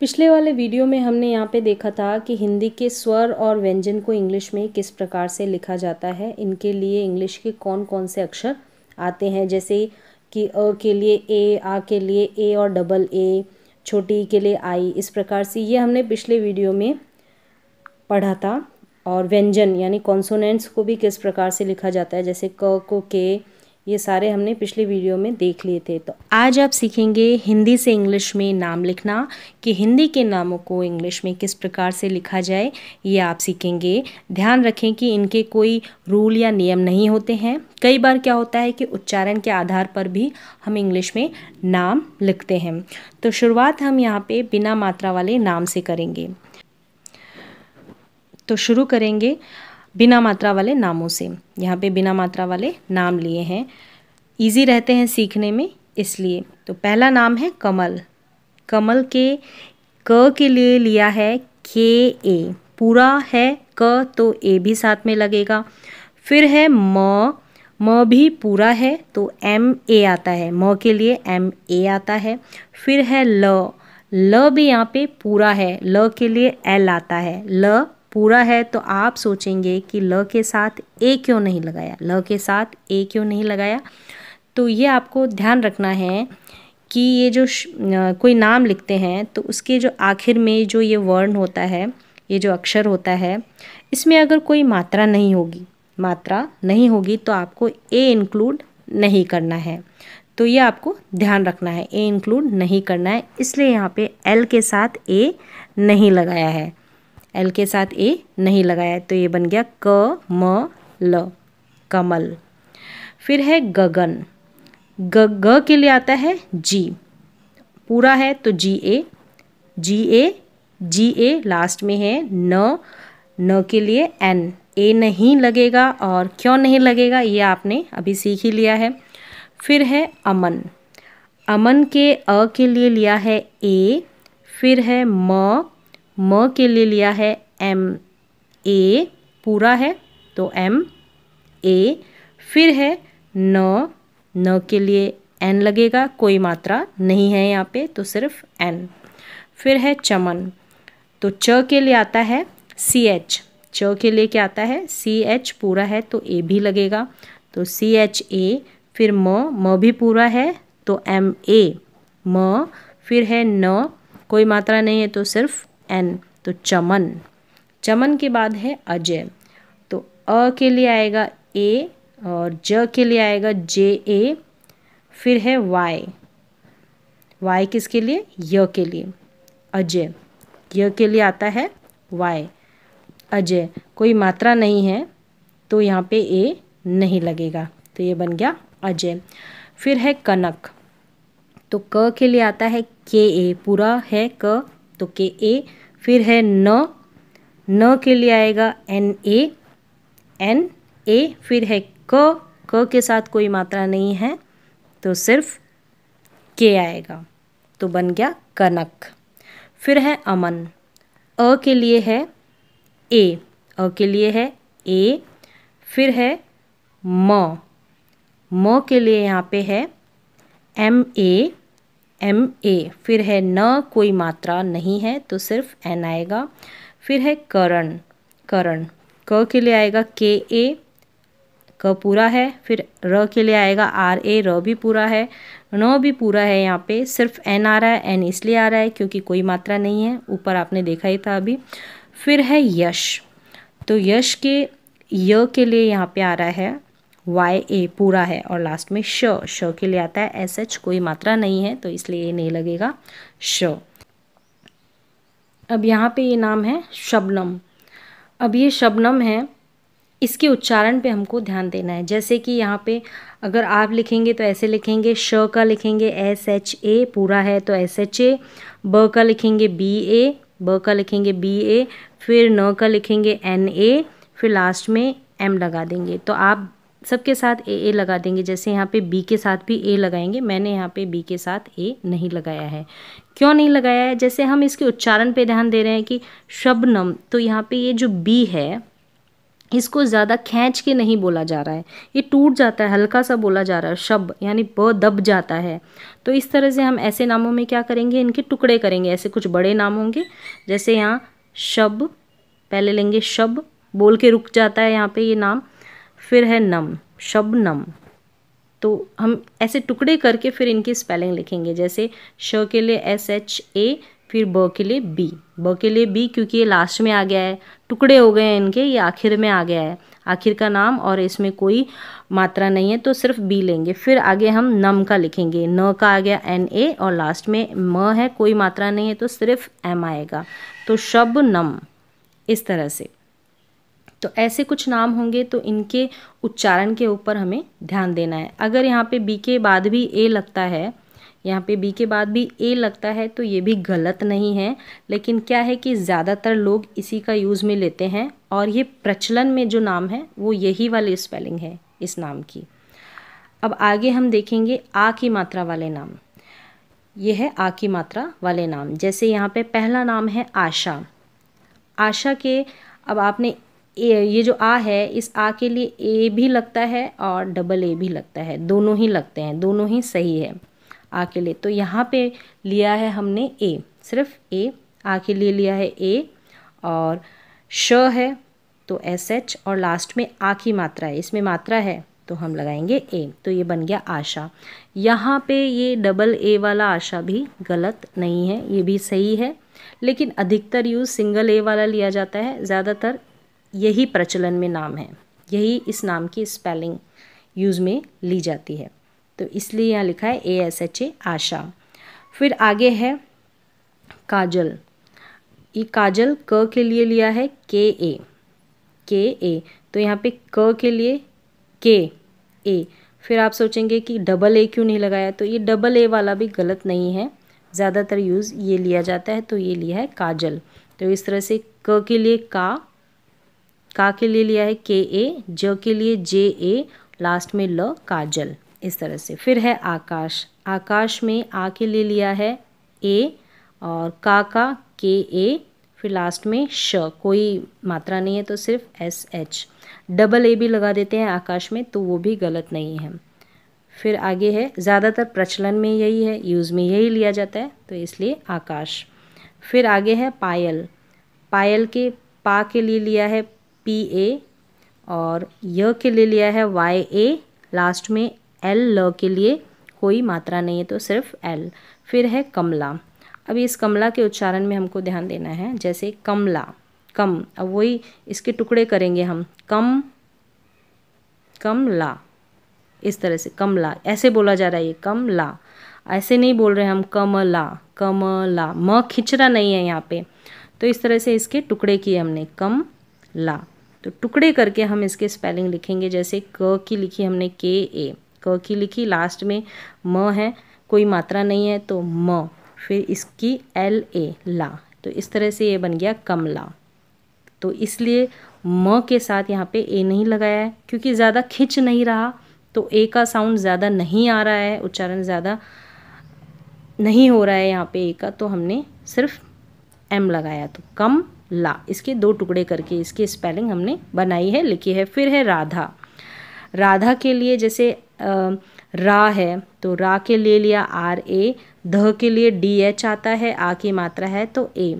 पिछले वाले वीडियो में हमने यहाँ पे देखा था कि हिंदी के स्वर और व्यंजन को इंग्लिश में किस प्रकार से लिखा जाता है। इनके लिए इंग्लिश के कौन कौन से अक्षर आते हैं, जैसे कि अ के लिए ए, आ के लिए ए और डबल ए, छोटी ई के लिए आई। इस प्रकार से ये हमने पिछले वीडियो में पढ़ा था। और व्यंजन यानी कॉन्सोनेंट्स को भी किस प्रकार से लिखा जाता है, जैसे क को के, ये सारे हमने पिछले वीडियो में देख लिए थे। तो आज आप सीखेंगे हिंदी से इंग्लिश में नाम लिखना, कि हिंदी के नामों को इंग्लिश में किस प्रकार से लिखा जाए, ये आप सीखेंगे। ध्यान रखें कि इनके कोई रूल या नियम नहीं होते हैं। कई बार क्या होता है कि उच्चारण के आधार पर भी हम इंग्लिश में नाम लिखते हैं। तो शुरुआत हम यहाँ पे बिना मात्रा वाले नाम से करेंगे। तो शुरू करेंगे बिना मात्रा वाले नामों से। यहाँ पे बिना मात्रा वाले नाम लिए हैं, इजी रहते हैं सीखने में इसलिए। तो पहला नाम है कमल। कमल के क के लिए लिया है के ए, पूरा है क तो ए भी साथ में लगेगा। फिर है म भी पूरा है तो एम ए आता है, म के लिए एम ए आता है। फिर है ल भी यहाँ पे पूरा है, ल के लिए एल आता है। ल पूरा है तो आप सोचेंगे कि ल के साथ ए क्यों नहीं लगाया, ल के साथ ए क्यों नहीं लगाया। तो ये आपको ध्यान रखना है कि ये जो कोई नाम लिखते हैं तो उसके जो आखिर में जो ये वर्ण होता है, ये जो अक्षर होता है, इसमें अगर कोई मात्रा नहीं होगी तो आपको ए इंक्लूड नहीं करना है। तो ये आपको ध्यान रखना है, ए इंक्लूड नहीं करना है, इसलिए यहाँ पे एल के साथ ए नहीं लगाया है, एल के साथ ए नहीं लगाया है। तो ये बन गया क म ल, कमल। फिर है गगन। ग के लिए आता है जी, पूरा है तो जी ए लास्ट में है। न के लिए एन, ए नहीं लगेगा, और क्यों नहीं लगेगा ये आपने अभी सीख ही लिया है। फिर है अमन। अमन के अ के लिए लिया है ए। फिर है म के लिए लिया है एम ए, पूरा है तो एम ए। फिर है न के लिए एन लगेगा, कोई मात्रा नहीं है यहाँ पे तो सिर्फ एन। फिर है चमन। तो च के लिए आता है सी एच, च के लिए क्या आता है सी एच, पूरा है तो ए भी लगेगा तो सी एच ए। फिर म भी पूरा है तो एम ए, म। फिर है न, कोई मात्रा नहीं है तो सिर्फ एन, तो चमन। चमन के बाद है अजय। तो अ के लिए आएगा ए और ज के लिए आएगा जे ए। फिर है वाई किसके लिए, य के लिए, अजय। य के लिए आता है वाई, अजय। कोई मात्रा नहीं है तो यहाँ पे ए नहीं लगेगा, तो ये बन गया अजय। फिर है कनक। तो क के लिए आता है के ए, पूरा है क तो के ए। फिर है न के लिए आएगा एन ए। फिर है क के साथ कोई मात्रा नहीं है तो सिर्फ के आएगा, तो बन गया कनक। फिर है अमन। अ के लिए है ए, अ के लिए है ए। फिर है म के लिए यहाँ पे है एम ए। फिर है न, कोई मात्रा नहीं है तो सिर्फ एन आएगा। फिर है करण। क के लिए आएगा के ए, क पूरा है। फिर र के लिए आएगा आर ए, र भी पूरा है। न भी पूरा है, यहाँ पे सिर्फ एन आ रहा है, एन इसलिए आ रहा है क्योंकि कोई मात्रा नहीं है, ऊपर आपने देखा ही था अभी। फिर है यश। तो यश के य के लिए यहाँ पे आ रहा है वाई ए, पूरा है, और लास्ट में श के लिए आता है एस एच, कोई मात्रा नहीं है तो इसलिए ये नहीं लगेगा श। अब यहाँ पे ये नाम है शबनम। अब ये शबनम है, इसके उच्चारण पे हमको ध्यान देना है। जैसे कि यहाँ पे अगर आप लिखेंगे तो ऐसे लिखेंगे, श का लिखेंगे एस एच ए, पूरा है तो एस एच ए। ब का लिखेंगे बी ए। फिर न का लिखेंगे एन ए। फिर लास्ट में एम लगा देंगे। तो आप सबके साथ ए लगा देंगे, जैसे यहाँ पे बी के साथ भी ए लगाएंगे। मैंने यहाँ पे बी के साथ ए नहीं लगाया है। क्यों नहीं लगाया है, जैसे हम इसके उच्चारण पे ध्यान दे रहे हैं कि शबनम, तो यहाँ पे ये जो बी है इसको ज़्यादा खींच के नहीं बोला जा रहा है, ये टूट जाता है, हल्का सा बोला जा रहा है, शब यानी ब दब जाता है। तो इस तरह से हम ऐसे नामों में क्या करेंगे, इनके टुकड़े करेंगे। ऐसे कुछ बड़े नाम होंगे, जैसे यहाँ शब, पहले लेंगे शब, बोल के रुक जाता है यहाँ पे ये नाम, फिर है नम, शबनम। तो हम ऐसे टुकड़े करके फिर इनकी स्पेलिंग लिखेंगे, जैसे श के लिए SHA, फिर ब के लिए B, ब के लिए B क्योंकि ये लास्ट में आ गया है, टुकड़े हो गए हैं इनके, ये आखिर में आ गया है, आखिर का नाम और इसमें कोई मात्रा नहीं है तो सिर्फ B लेंगे। फिर आगे हम नम का लिखेंगे, न का आ गया NA और लास्ट में म है, कोई मात्रा नहीं है तो सिर्फ M आएगा, तो शबनम, इस तरह से। तो ऐसे कुछ नाम होंगे तो इनके उच्चारण के ऊपर हमें ध्यान देना है। अगर यहाँ पे बी के बाद भी ए लगता है, यहाँ पे बी के बाद भी ए लगता है तो ये भी गलत नहीं है, लेकिन क्या है कि ज़्यादातर लोग इसी का यूज़ में लेते हैं और ये प्रचलन में जो नाम है वो यही वाली स्पेलिंग है इस नाम की। अब आगे हम देखेंगे आ की मात्रा वाले नाम। ये है आ की मात्रा वाले नाम, जैसे यहाँ पे पहला नाम है आशा। आशा के, अब आपने ये जो आ है, इस आ के लिए ए भी लगता है और डबल ए भी लगता है, दोनों ही लगते हैं, दोनों ही सही है आ के लिए। तो यहाँ पे लिया है हमने ए, सिर्फ ए, आ के लिए लिया है ए, और श है तो SH और लास्ट में आ की मात्रा है, इसमें मात्रा है तो हम लगाएंगे ए, तो ये बन गया आशा। यहाँ पे ये डबल ए वाला आशा भी गलत नहीं है, ये भी सही है, लेकिन अधिकतर यूज़ सिंगल ए वाला लिया जाता है, ज़्यादातर यही प्रचलन में नाम है, यही इस नाम की स्पेलिंग यूज़ में ली जाती है, तो इसलिए यहाँ लिखा है ASHA, आशा। फिर आगे है काजल। ये काजल क के लिए लिया है KA, तो यहाँ पे क के लिए KA। फिर आप सोचेंगे कि डबल ए क्यों नहीं लगाया, तो ये डबल ए वाला भी गलत नहीं है, ज़्यादातर यूज़ ये लिया जाता है, तो ये लिया है काजल। तो इस तरह से क के लिए का के लिए लिया है KA, ज के लिए JA, लास्ट में ल, काजल, इस तरह से। फिर है आकाश। आकाश में आ के लिए लिया है A और का KA, फिर लास्ट में श, कोई मात्रा नहीं है तो सिर्फ SH। डबल ए भी लगा देते हैं आकाश में तो वो भी गलत नहीं है। फिर आगे है, ज़्यादातर प्रचलन में यही है, यूज़ में यही लिया जाता है, तो इसलिए आकाश। फिर आगे है पायल। पायल के पा के लिए लिया है PA और य के लिए लिया है YA, लास्ट में L, ल के लिए कोई मात्रा नहीं है तो सिर्फ L। फिर है कमला। अब इस कमला के उच्चारण में हमको ध्यान देना है, जैसे कमला, कम, अब वही इसके टुकड़े करेंगे हम, कमला, इस तरह से कमला, ऐसे बोला जा रहा है ये कमला, ऐसे नहीं बोल रहे हम कमला, म खिंचरा नहीं है यहाँ पे, तो इस तरह से इसके टुकड़े किए हमने, कमला। तो टुकड़े करके हम इसके स्पेलिंग लिखेंगे, जैसे क की लिखी हमने KA, क की लिखी, लास्ट में म है, कोई मात्रा नहीं है तो म, फिर इसकी LA, ला, तो इस तरह से ये बन गया कमला। तो इसलिए म के साथ यहाँ पे ए नहीं लगाया है, क्योंकि ज़्यादा खिंच नहीं रहा, तो ए का साउंड ज़्यादा नहीं आ रहा है, उच्चारण ज़्यादा नहीं हो रहा है यहाँ पे ए का, तो हमने सिर्फ M लगाया, तो कम ला, इसके दो टुकड़े करके इसकी स्पेलिंग हमने बनाई है, लिखी है। फिर है राधा। राधा के लिए जैसे रा है तो रा के लिए लिया RA, ध के लिए DH आता है, आ की मात्रा है तो A,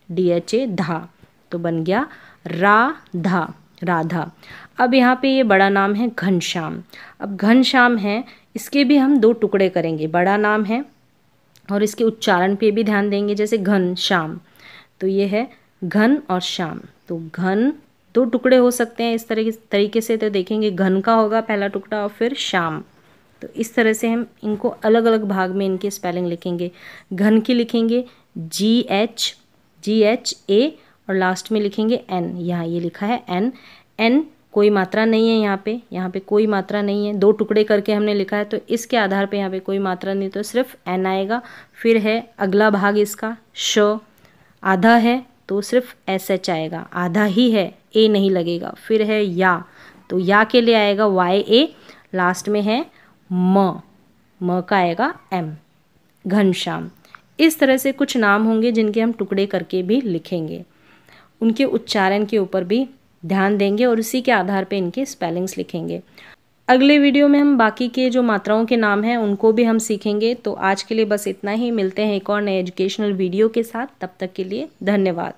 DHA, धा, तो बन गया राधा, राधा। अब यहाँ पे ये बड़ा नाम है घनश्याम। अब घनश्याम है, इसके भी हम दो टुकड़े करेंगे, बड़ा नाम है और इसके उच्चारण पे भी ध्यान देंगे, जैसे घनश्याम, तो ये है घन और श्याम, तो घन दो टुकड़े हो सकते हैं इस तरीके से, तो देखेंगे घन का होगा पहला टुकड़ा और फिर श्याम, तो इस तरह से हम इनको अलग अलग भाग में इनकी स्पेलिंग लिखेंगे। घन की लिखेंगे GHA और लास्ट में लिखेंगे N, यहाँ ये लिखा है N, कोई मात्रा नहीं है यहाँ पे कोई मात्रा नहीं है, दो टुकड़े करके हमने लिखा है, तो इसके आधार पे यहाँ पे कोई मात्रा नहीं, तो सिर्फ N आएगा। फिर है अगला भाग इसका श, आधा है तो सिर्फ SH आएगा, आधा ही है, A नहीं लगेगा। फिर है या, तो या के लिए आएगा YA, लास्ट में है म का आएगा M, घनश्याम। इस तरह से कुछ नाम होंगे जिनके हम टुकड़े करके भी लिखेंगे, उनके उच्चारण के ऊपर भी ध्यान देंगे और उसी के आधार पे इनके स्पेलिंग्स लिखेंगे। अगले वीडियो में हम बाकी के जो मात्राओं के नाम हैं उनको भी हम सीखेंगे। तो आज के लिए बस इतना ही, मिलते हैं एक और नए एजुकेशनल वीडियो के साथ। तब तक के लिए धन्यवाद।